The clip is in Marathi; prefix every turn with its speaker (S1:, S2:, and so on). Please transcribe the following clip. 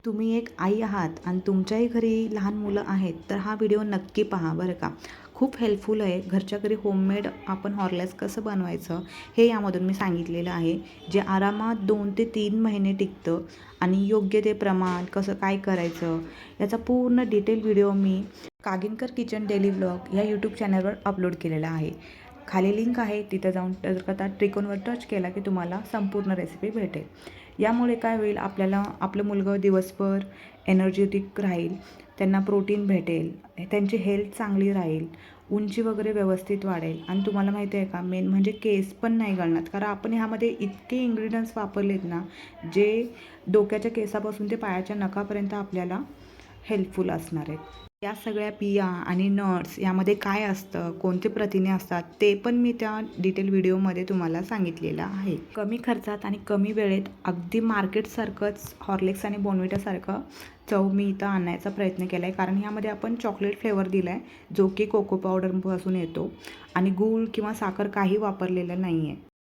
S1: तुम्ही एक आई आहात आणि तुमच्याही घरी लहान मुलं आहेत तर हा व्हिडिओ नक्की पहा बरं का. खूप हेल्पफुल आहे. घरच्या घरी होममेड आपण हॉर्लिक्स कसं बनवायचं हे यामधून मी सांगितलेलं आहे, जे आरामात 2 ते 3 महिने टिकतं आणि योग्य ते प्रमाण कसं काय करायचं याचा पूर्ण डिटेल व्हिडिओ मी कागिनकर किचन डेली व्लॉग या यूट्यूब चॅनलवर अपलोड केलेला आहे. खाली लिंक आहे, तिथं जाऊन जर का त्या ट्रिकॉनवर टच केला की तुम्हाला संपूर्ण रेसिपी भेटेल. यामुळे काय होईल, आपल्याला आपलं मुलगं दिवसभर एनर्जेटिक राहील, त्यांना प्रोटीन भेटेल, त्यांची हेल्थ चांगली राहील, उंची वगैरे व्यवस्थित वाढेल आणि तुम्हाला माहिती आहे का, मेन म्हणजे केस पण नाही गळणार. कारण आपण ह्यामध्ये इतके इन्ग्रेडियंट्स वापरलेत ना, जे डोक्याच्या केसापासून ते पायाच्या नखापर्यंत आपल्याला हेल्पफुल असणार आहेत. या सगळ्या बिया आणि नट्स यामध्ये काय असतं, कोणते प्रथिने असतात ते पण मी त्या डिटेल व्हिडिओमध्ये तुम्हाला सांगितलेलं आहे. कमी खर्चात आणि कमी वेळेत अगदी मार्केटसारखंच हॉर्लिक्स आणि बॉर्नव्हिटासारखं चव मी इथं आणण्याचा प्रयत्न केला आहे. कारण ह्यामध्ये आपण चॉकलेट फ्लेवर दिला आहे, जो की कोको पावडरपासून येतो आणि गूळ किंवा साखर काही वापरलेलं नाही आहे.